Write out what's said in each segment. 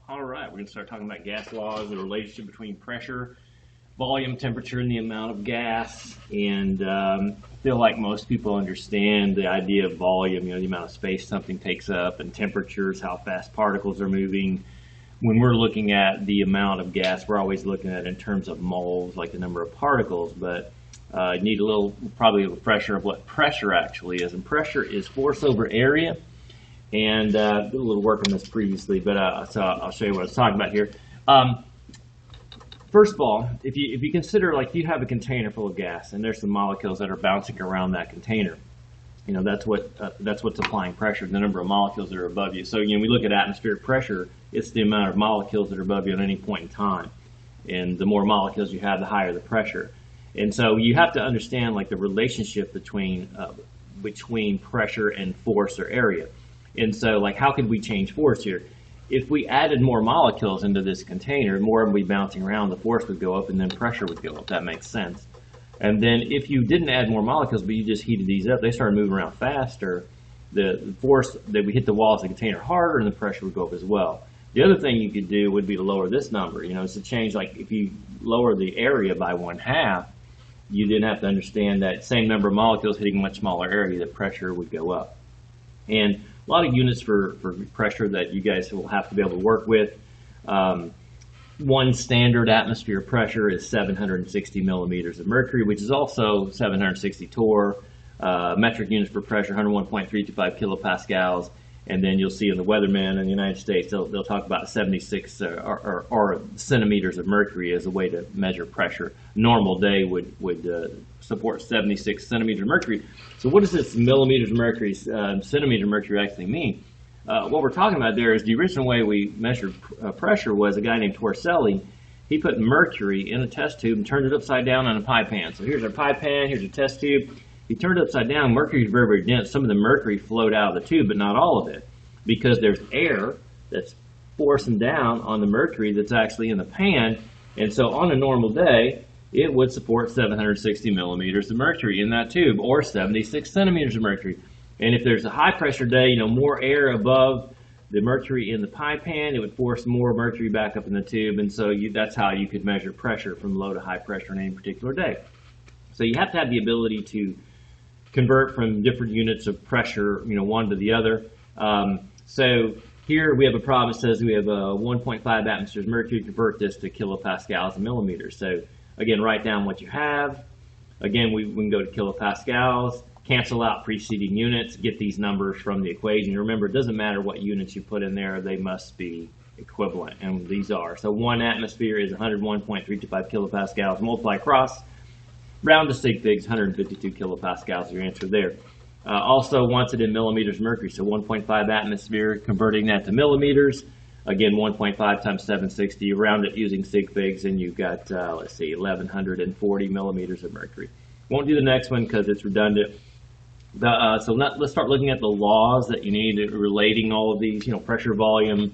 All right, we're going to start talking about gas laws, the relationship between pressure, volume, temperature, and the amount of gas. And I feel like most people understand the idea of volume, the amount of space something takes up, and temperatures, how fast particles are moving. When we're looking at the amount of gas, we're always looking at it in terms of moles, like the number of particles, but you need probably a refresher of what pressure actually is. And pressure is force over area. And did a little work on this previously, but so I'll show you what I was talking about here. First of all, if you consider, like, you have a container full of gas, and there's some molecules that are bouncing around that container. That's what's applying pressure, the number of molecules that are above you. So we look at atmospheric pressure; it's the amount of molecules that are above you at any point in time. And the more molecules you have, the higher the pressure. And so you have to understand, like, the relationship between pressure and force or area. And so, like, how could we change force here? If we added more molecules into this container, more of them would be bouncing around, the force would go up, and then pressure would go up. That makes sense. And then if you didn't add more molecules, but you just heated these up, they started moving around faster, the force that we hit the walls of the container harder, and the pressure would go up as well. The other thing you could do would be to lower this number. It's to change, like, if you lower the area by 1/2, you didn't have to understand that same number of molecules hitting a much smaller area, the pressure would go up. And a lot of units for pressure that you guys will have to be able to work with. One standard atmosphere pressure is 760 millimeters of mercury, which is also 760 torr. Metric units for pressure, 101.325 kilopascals. And then you'll see in the Weatherman in the United States, they'll talk about 76 or centimeters of mercury as a way to measure pressure. Normal day would support 76 centimeters of mercury. So what does this millimeters of mercury, centimeter of mercury actually mean? What we're talking about there is the original way we measured pressure was a guy named Torricelli. He put mercury in a test tube and turned it upside down on a pie pan. So here's our pie pan, here's a test tube. He turned it upside down. Mercury is very, very dense. Some of the mercury flowed out of the tube, but not all of it, because there's air that's forcing down on the mercury that's actually in the pan. And so on a normal day, it would support 760 millimeters of mercury in that tube, or 76 centimeters of mercury. And if there's a high pressure day, more air above the mercury in the pie pan, it would force more mercury back up in the tube. And so that's how you could measure pressure from low to high pressure in any particular day. So you have to have the ability to convert from different units of pressure, one to the other. So here we have a problem that says we have 1.5 atmospheres mercury. Convert this to kilopascals and millimeters. So again, write down what you have. Again, we can go to kilopascals, cancel out preceding units, get these numbers from the equation. Remember, it doesn't matter what units you put in there, they must be equivalent, and these are. So 1 atmosphere is 101.325 kilopascals. Multiply across, round to sig figs, 152 kilopascals, your answer there. Also wants it in millimeters of mercury, so 1.5 atmosphere, converting that to millimeters. Again, 1.5 times 760, round it using sig figs, and you've got, 1,140 millimeters of mercury. Won't do the next one because it's redundant. Let's start looking at the laws that you need relating all of these, pressure, volume,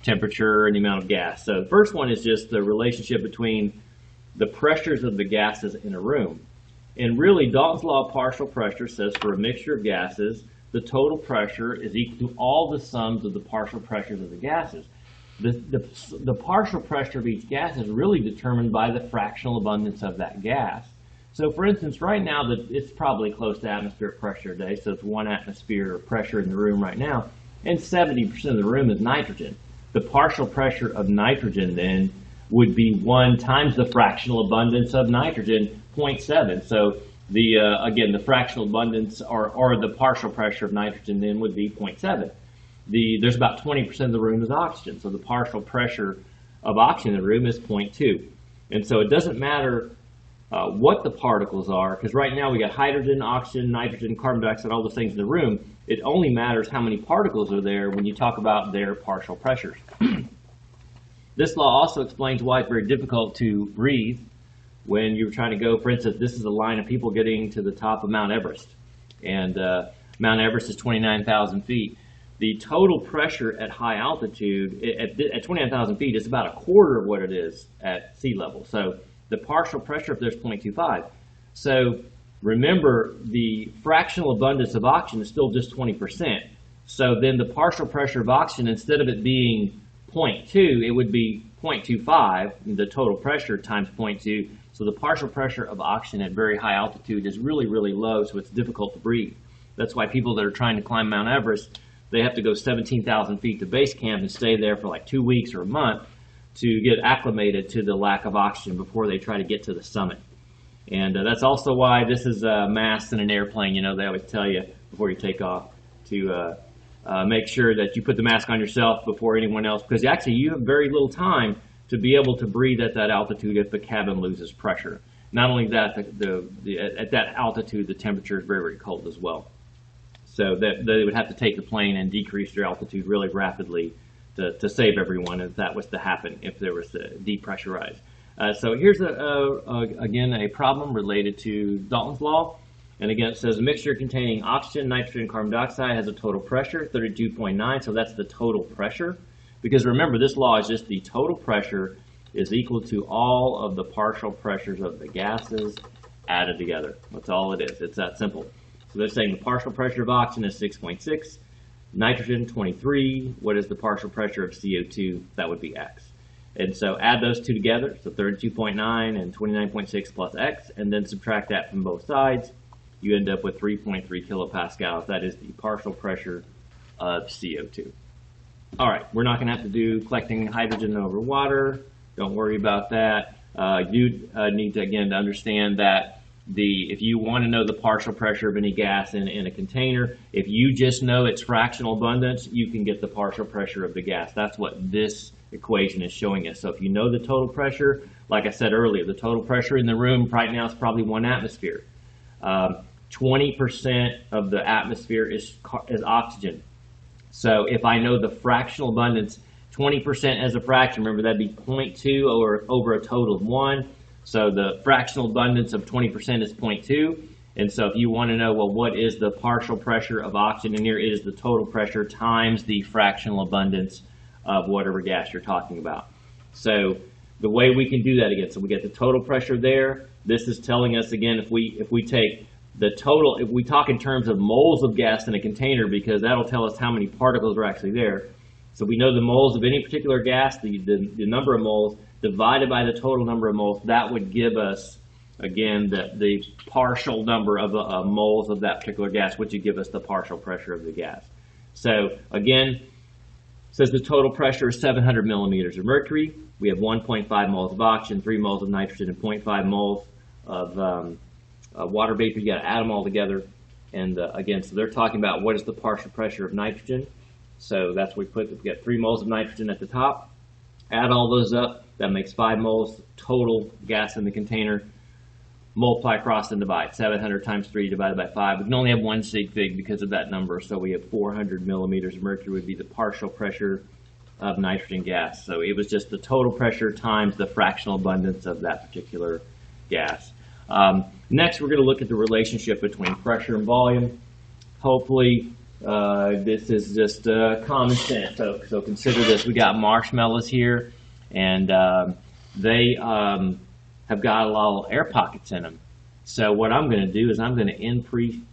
temperature, and the amount of gas. So the first one is just the relationship between the pressures of the gases in a room. And really, Dalton's law of partial pressure says for a mixture of gases, the total pressure is equal to all the sums of the partial pressures of the gases. The partial pressure of each gas is really determined by the fractional abundance of that gas. So for instance, right now, it's probably close to atmospheric pressure today, so it's 1 atmosphere of pressure in the room right now, and 70% of the room is nitrogen. The partial pressure of nitrogen then would be 1 times the fractional abundance of nitrogen, 0.7. So again, the fractional abundance or the partial pressure of nitrogen then would be 0.7. There's about 20% of the room is oxygen, so the partial pressure of oxygen in the room is 0.2. And so it doesn't matter what the particles are, because right now we got hydrogen, oxygen, nitrogen, carbon dioxide, all those things in the room. It only matters how many particles are there when you talk about their partial pressures. This law also explains why it's very difficult to breathe when you're trying to go, for instance, this is a line of people getting to the top of Mount Everest. And Mount Everest is 29,000 feet. The total pressure at high altitude, at 29,000 feet, is about a quarter of what it is at sea level. So the partial pressure up there is 0.25. So remember, the fractional abundance of oxygen is still just 20%. So then the partial pressure of oxygen, instead of it being 0.2, it would be 0.25, the total pressure times 0.2. So the partial pressure of oxygen at very high altitude is really, really low, so it's difficult to breathe. That's why people that are trying to climb Mount Everest, they have to go 17,000 feet to base camp and stay there for like 2 weeks or a month to get acclimated to the lack of oxygen before they try to get to the summit. And that's also why this is a mask in an airplane. You know, they always tell you before you take off to make sure that you put the mask on yourself before anyone else, because actually you have very little time to be able to breathe at that altitude if the cabin loses pressure. Not only that, at that altitude, the temperature is very, very cold as well. So that they would have to take the plane and decrease their altitude really rapidly to save everyone if that was to happen, if there was to depressurize. So here's again a problem related to Dalton's law. And again, it says a mixture containing oxygen, nitrogen, and carbon dioxide has a total pressure, 32.9, so that's the total pressure. Because remember, this law is just the total pressure is equal to all of the partial pressures of the gases added together. That's all it is. It's that simple. So they're saying the partial pressure of oxygen is 6.6, nitrogen 23. What is the partial pressure of CO2? That would be X. And so add those two together, so 32.9 and 29.6 plus X, and then subtract that from both sides. You end up with 3.3 kilopascals. That is the partial pressure of CO2. All right, we're not going to have to do collecting hydrogen over water. Don't worry about that. You need to, again, to understand that if you want to know the partial pressure of any gas in a container, if you just know its fractional abundance, you can get the partial pressure of the gas. That's what this equation is showing us. So if you know the total pressure, like I said earlier, the total pressure in the room right now is probably 1 atmosphere. 20% of the atmosphere is oxygen. So if I know the fractional abundance, 20% as a fraction, remember that'd be 0.2 over a total of 1. So the fractional abundance of 20% is 0.2. And so if you want to know, well, what is the partial pressure of oxygen in here? It is the total pressure times the fractional abundance of whatever gas you're talking about. So the way we can do that again, so we get the total pressure there. This is telling us again, if we take the total, if we talk in terms of moles of gas in a container, because that'll tell us how many particles are actually there. So we know the moles of any particular gas, the number of moles divided by the total number of moles, that would give us, again, the partial number of moles of that particular gas, which would give us the partial pressure of the gas. So again, it says the total pressure is 700 millimeters of mercury. We have 1.5 moles of oxygen, 3 moles of nitrogen, and 0.5 moles of water vapor. You got to add them all together. And again, so they're talking about what is the partial pressure of nitrogen. So that's what we put. We got 3 moles of nitrogen at the top. Add all those up. That makes 5 moles total gas in the container. Multiply across and divide. 700 times 3 divided by 5. We can only have one sig fig because of that number. So we have 400 millimeters of mercury would be the partial pressure of nitrogen gas. So it was just the total pressure times the fractional abundance of that particular gas. Next, we're going to look at the relationship between pressure and volume. Hopefully, this is just common sense. So consider this. We got marshmallows here, and they have got a lot of air pockets in them. So what I'm going to do is I'm going to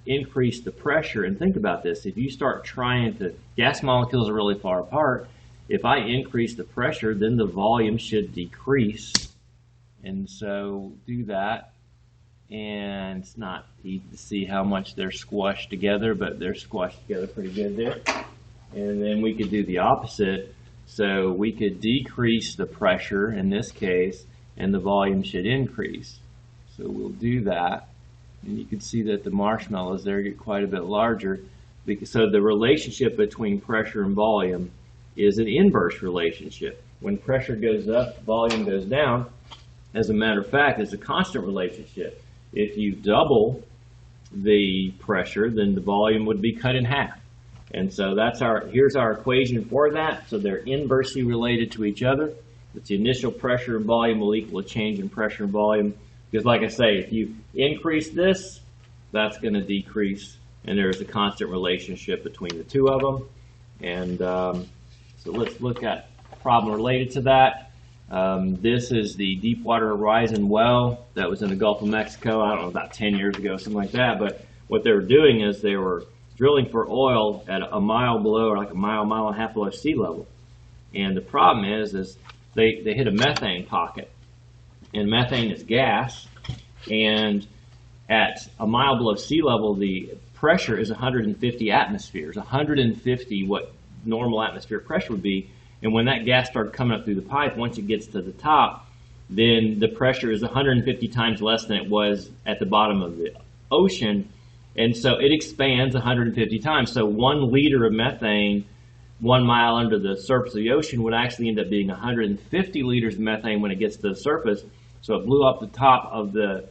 increase the pressure. And think about this. If you start trying to, gas molecules are really far apart. If I increase the pressure, then the volume should decrease. And so do that. And it's not easy to see how much they're squashed together, but they're squashed together pretty good there. And then we could do the opposite. So we could decrease the pressure in this case, and the volume should increase. So we'll do that. And you can see that the marshmallows there get quite a bit larger. So the relationship between pressure and volume is an inverse relationship. When pressure goes up, volume goes down. As a matter of fact, it's a constant relationship. If you double the pressure, then the volume would be cut in half. And so here's our equation for that. So they're inversely related to each other. It's the initial pressure and volume will equal a change in pressure and volume. Because like I say, if you increase this, that's going to decrease. And there's a constant relationship between the two of them. And so let's look at a problem related to that. This is the Deepwater Horizon well that was in the Gulf of Mexico, I don't know, about 10 years ago, something like that. But what they were doing is they were drilling for oil at a mile below, or like a mile and a half below sea level. And the problem is they hit a methane pocket, and methane is gas, and at a mile below sea level, the pressure is 150 atmospheres, 150 what normal atmospheric pressure would be. And when that gas starts coming up through the pipe, once it gets to the top, then the pressure is 150 times less than it was at the bottom of the ocean. And so it expands 150 times. So 1 liter of methane 1 mile under the surface of the ocean would actually end up being 150 liters of methane when it gets to the surface. So it blew up the top of the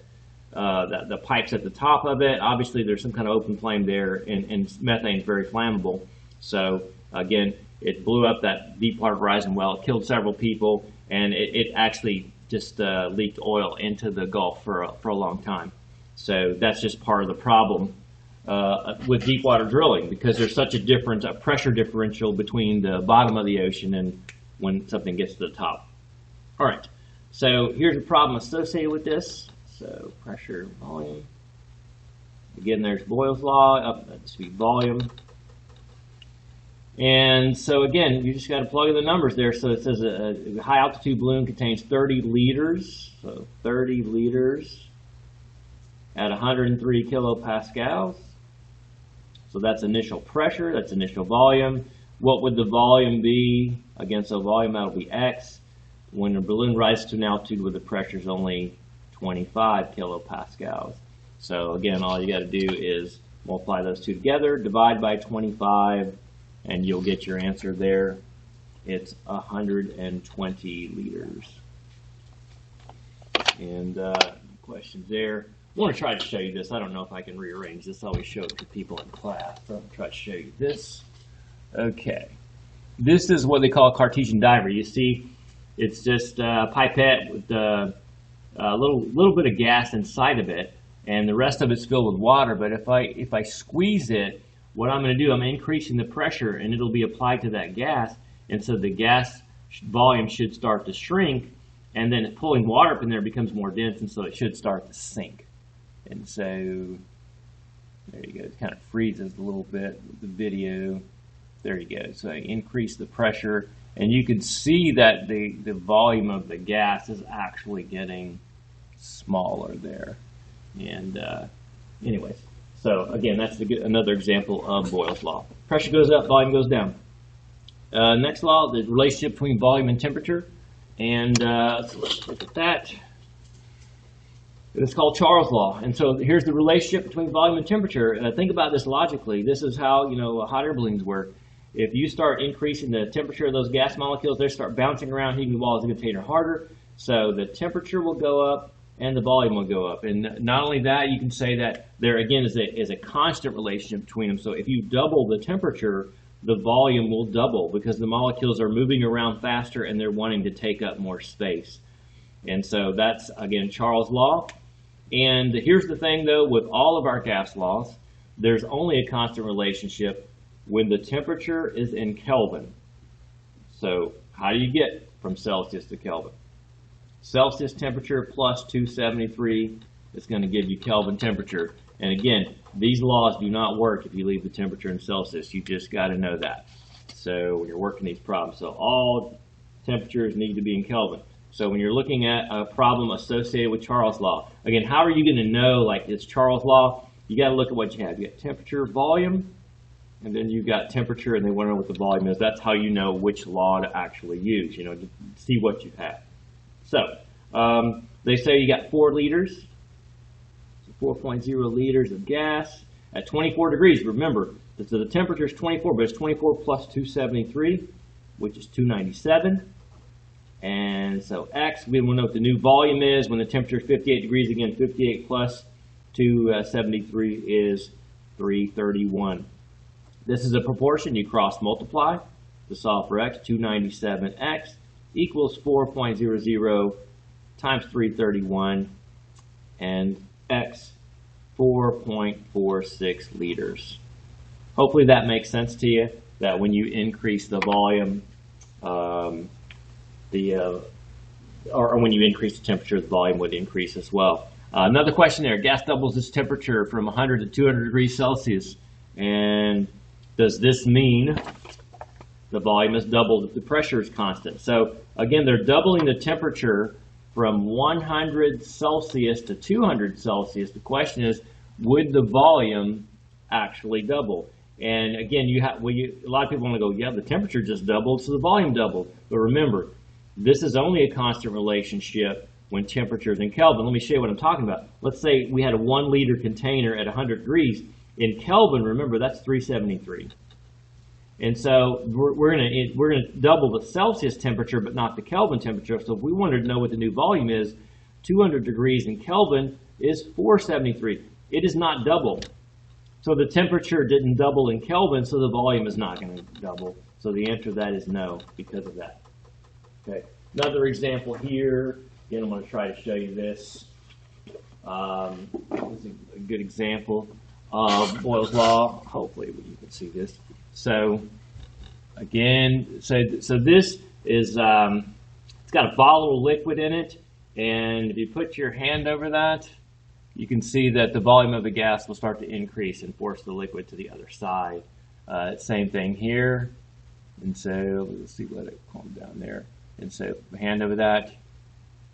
pipes at the top of it. Obviously, there's some kind of open flame there, and methane is very flammable. So again, it blew up that Deepwater Horizon well. It killed several people, and it actually just leaked oil into the Gulf for a long time. So that's just part of the problem with deepwater drilling, because there's such a difference, a pressure differential between the bottom of the ocean and when something gets to the top. All right, so here's a problem associated with this. So pressure, volume. Again, there's Boyle's law, that's volume. And so again, you just got to plug in the numbers there. So it says a high altitude balloon contains 30 liters, so 30 liters at 103 kilopascals. So that's initial pressure, that's initial volume. What would the volume be? Again, so volume, that'll be X. When the balloon rises to an altitude where the pressure is only 25 kilopascals. So again, all you got to do is multiply those two together, divide by 25, and you'll get your answer there. It's 120 liters. And questions there. I want to try to show you this. I don't know if I can rearrange this. I always show it to people in class. So I'll try to show you this. Okay. This is what they call a Cartesian diver. You see, it's just a pipette with a little bit of gas inside of it, and the rest of it's filled with water. But if I squeeze it, what I'm going to do, I'm increasing the pressure, and it'll be applied to that gas, and so the gas volume should start to shrink, and then pulling water up in there becomes more dense, and so it should start to sink. And so there you go. It kind of freezes a little bit with the video. There you go. So I increase the pressure, and you can see that the volume of the gas is actually getting smaller there. And anyways, so again, that's another example of Boyle's law. Pressure goes up, volume goes down. Next law, the relationship between volume and temperature. And so let's look at that. It's called Charles' law. And so here's the relationship between volume and temperature. Think about this logically. This is how hot air balloons work. If you start increasing the temperature of those gas molecules, they start bouncing around, heating the walls of the container harder. So the temperature will go up and the volume will go up. And not only that, you can say that there again is a constant relationship between them. So if you double the temperature, the volume will double because the molecules are moving around faster and they're wanting to take up more space. And so that's, again, Charles' law. And here's the thing, though, with all of our gas laws, there's only a constant relationship when the temperature is in Kelvin. So how do you get from Celsius to Kelvin? Celsius temperature plus 273 is going to give you Kelvin temperature. And again, these laws do not work if you leave the temperature in Celsius. You just got to know that. So when you're working these problems, so all temperatures need to be in Kelvin. So when you're looking at a problem associated with Charles' law, again, how are you going to know like it's Charles' law? You got to look at what you have. You got temperature, volume, and then you got temperature, and they want to know what the volume is. That's how you know which law to actually use, to see what you have. So they say you got 4 liters, so 4.0 liters of gas at 24 degrees. Remember, so the temperature is 24, but it's 24 plus 273, which is 297. And so X, we want to know what the new volume is when the temperature is 58 degrees. Again, 58 plus 273 is 331. This is a proportion. You cross multiply to solve for X. 297X equals 4.00 times 331, and X 4.46 liters. Hopefully that makes sense to you, that when you increase the volume, or when you increase the temperature, the volume would increase as well. Another question there, gas doubles its temperature from 100 to 200 degrees Celsius. And does this mean The volume is doubled, the pressure is constant. So again, they're doubling the temperature from 100 Celsius to 200 Celsius. The question is, would the volume actually double? And again, a lot of people want to go, yeah, the temperature just doubled, so the volume doubled. But remember, this is only a constant relationship when temperature is in Kelvin. Let me show you what I'm talking about. Let's say we had a 1 liter container at 100 degrees. In Kelvin, remember, that's 373. And so we're gonna double the Celsius temperature, but not the Kelvin temperature. So if we wanted to know what the new volume is, 200 degrees in Kelvin is 473. It is not double. So the temperature didn't double in Kelvin, so the volume is not going to double. So the answer to that is no because of that. Okay. Another example here. Again, I'm going to try to show you this. This is a good example of Boyle's law. Hopefully you can see this. So again, so this is it's got a volatile liquid in it, and if you put your hand over that, you can see that the volume of the gas will start to increase and force the liquid to the other side. Same thing here, and so let's see, let it calm down there. And so hand over that,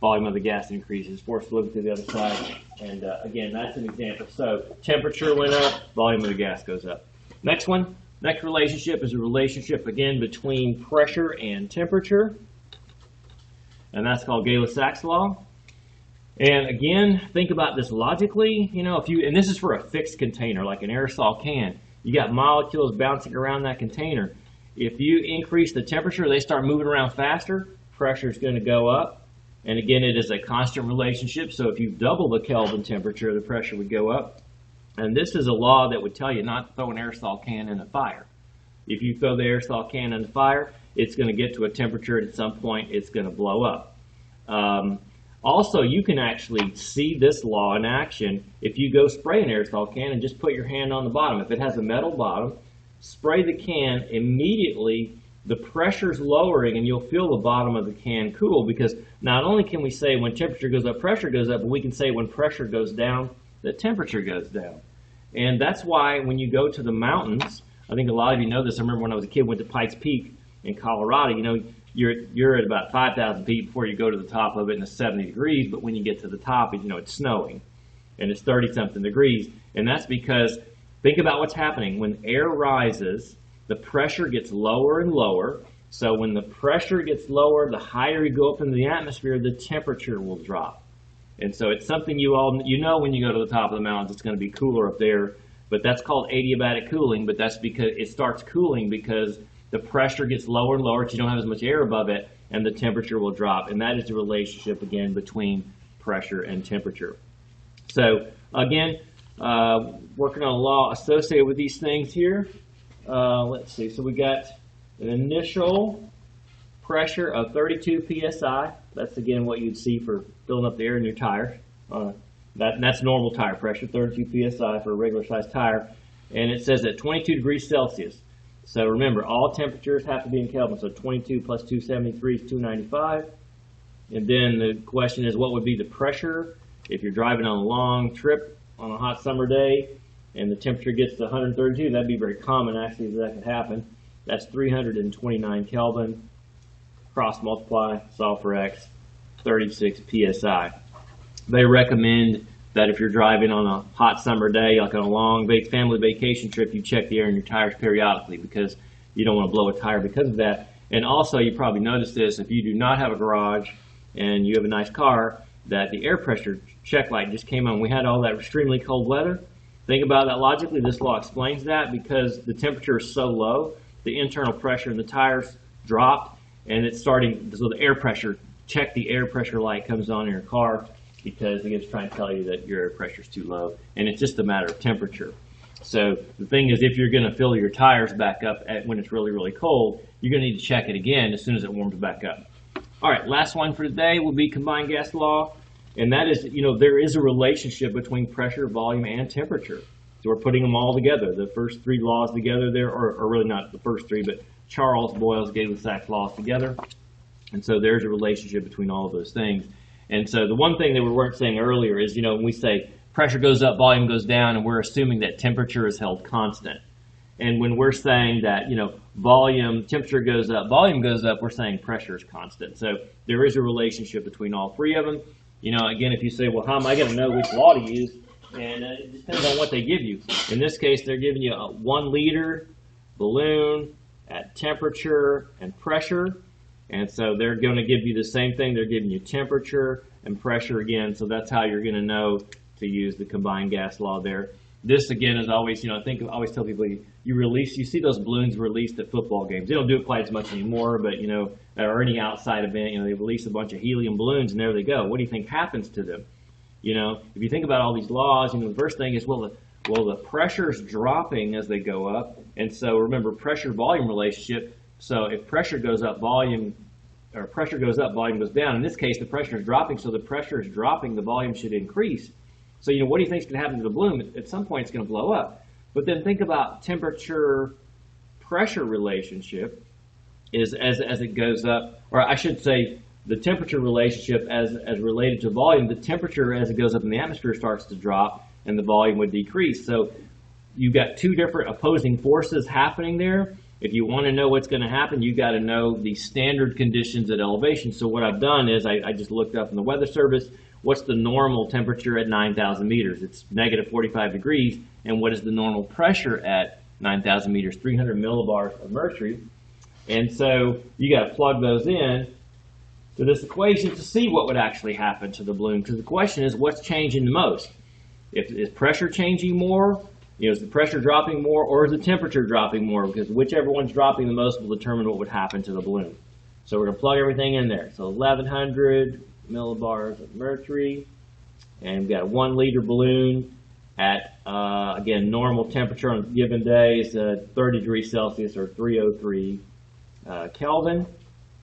volume of the gas increases, force the liquid to the other side, and again, that's an example. So temperature went up, volume of the gas goes up. Next one. Next relationship is a relationship, again, between pressure and temperature, and that's called Gay-Lussac's law. And again, think about this logically. You know, and this is for a fixed container, like an aerosol can. You got molecules bouncing around that container. If you increase the temperature, they start moving around faster, pressure is going to go up. And again, it is a constant relationship, so if you double the Kelvin temperature, the pressure would go up. And this is a law that would tell you not to throw an aerosol can in a fire. If you throw the aerosol can in the fire, it's going to get to a temperature, and at some point it's going to blow up. Also, you can actually see this law in action if you go spray an aerosol can and just put your hand on the bottom. If it has a metal bottom, spray the can, immediately the pressure's lowering and you'll feel the bottom of the can cool, because not only can we say when temperature goes up, pressure goes up, but we can say when pressure goes down, the temperature goes down. And that's why when you go to the mountains, I think a lot of you know this. I remember when I was a kid, went to Pikes Peak in Colorado. You know, you're at about 5,000 feet before you go to the top of it, and it's 70 degrees. But when you get to the top, you know, it's snowing, and it's 30-something degrees. And that's because, think about what's happening. When air rises, the pressure gets lower and lower. So when the pressure gets lower, the higher you go up into the atmosphere, the temperature will drop. And so it's something you know when you go to the top of the mountains, it's going to be cooler up there. But that's called adiabatic cooling, but that's because it starts cooling because the pressure gets lower and lower, because you don't have as much air above it, and the temperature will drop. And that is the relationship, again, between pressure and temperature. So, again, working on a law associated with these things here. Let's see. So we got an initial pressure of 32 psi. That's, again, what you'd see for filling up the air in your tires. That's normal tire pressure, 32 psi for a regular size tire. And it says at 22 degrees Celsius. So remember, all temperatures have to be in Kelvin. So 22 plus 273 is 295. And then the question is, what would be the pressure if you're driving on a long trip on a hot summer day and the temperature gets to 132? That'd be very common, actually, that could happen. That's 329 Kelvin. Cross multiply, solve for X, 36 psi. They recommend that if you're driving on a hot summer day, like on a long family vacation trip, you check the air in your tires periodically, because you don't want to blow a tire because of that. And also, you probably noticed this, if you do not have a garage and you have a nice car, that the air pressure check light just came on. We had all that extremely cold weather. Think about that logically. This law explains that, because the temperature is so low, the internal pressure in the tires dropped, and it's starting, so the air pressure, check the air pressure light comes on in your car, because it's trying to tell you that your air pressure is too low, and it's just a matter of temperature. So the thing is, if you're going to fill your tires back up when it's really, really cold, you're going to need to check it again as soon as it warms back up. All right, last one for today will be combined gas law, and that is, there is a relationship between pressure, volume, and temperature. So we're putting them all together. The first three laws together there, or really not the first three, but Charles, Boyle's, Gay-Lussac's laws together. And so there's a relationship between all of those things. And so the one thing that we weren't saying earlier is, when we say pressure goes up, volume goes down, and we're assuming that temperature is held constant. And when we're saying that, volume, temperature goes up, volume goes up, we're saying pressure is constant. So there is a relationship between all three of them. Again, if you say, well, how am I going to know which law to use? And it depends on what they give you. In this case, they're giving you a 1 liter balloon at temperature and pressure. And so they're going to give you the same thing. They're giving you temperature and pressure again. So that's how you're going to know to use the combined gas law there. This again is always, I always tell people you see those balloons released at football games. They don't do it quite as much anymore, but or any outside event, they release a bunch of helium balloons and there they go. What do you think happens to them? If you think about all these laws, the first thing is, the pressure's dropping as they go up. And so remember, pressure-volume relationship. So if pressure goes up, volume goes down. In this case, the pressure is dropping, so the pressure is dropping, the volume should increase. So, what do you think is going to happen to the balloon? At some point, it's going to blow up. But then think about temperature-pressure relationship is as it goes up, or I should say, the temperature relationship as related to volume. The temperature as it goes up in the atmosphere starts to drop, and the volume would decrease. So you've got two different opposing forces happening there. If you want to know what's going to happen, you've got to know the standard conditions at elevation. So what I've done is I just looked up in the Weather Service, what's the normal temperature at 9,000 meters? It's negative 45 degrees. And what is the normal pressure at 9,000 meters? 300 millibars of mercury. And so you got to plug those in to this equation to see what would actually happen to the balloon. Because the question is, what's changing the most? Is pressure changing more? Is the pressure dropping more, or is the temperature dropping more? Because whichever one's dropping the most will determine what would happen to the balloon. So we're going to plug everything in there. So 1,100 millibars of mercury, and we've got a 1 liter balloon at, again, normal temperature on a given day is 30 degrees Celsius or 303 Kelvin.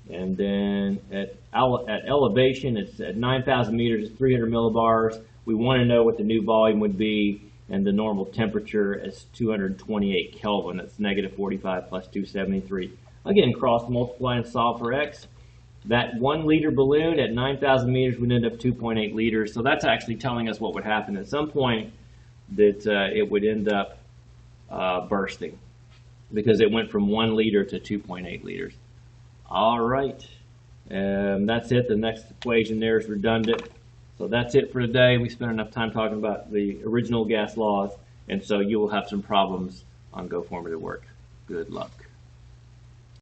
And then at elevation, it's at 9,000 meters, it's 300 millibars. We want to know what the new volume would be, and the normal temperature is 228 Kelvin. That's negative 45 plus 273. Again, cross multiply and solve for x. That 1 liter balloon at 9,000 meters would end up 2.8 liters. So that's actually telling us what would happen at some point, that it would end up bursting, because it went from 1 liter to 2.8 liters. All right, that's it. The next equation there is redundant. So that's it for today. We spent enough time talking about the original gas laws, and so you will have some problems on Go Formative Work. Good luck.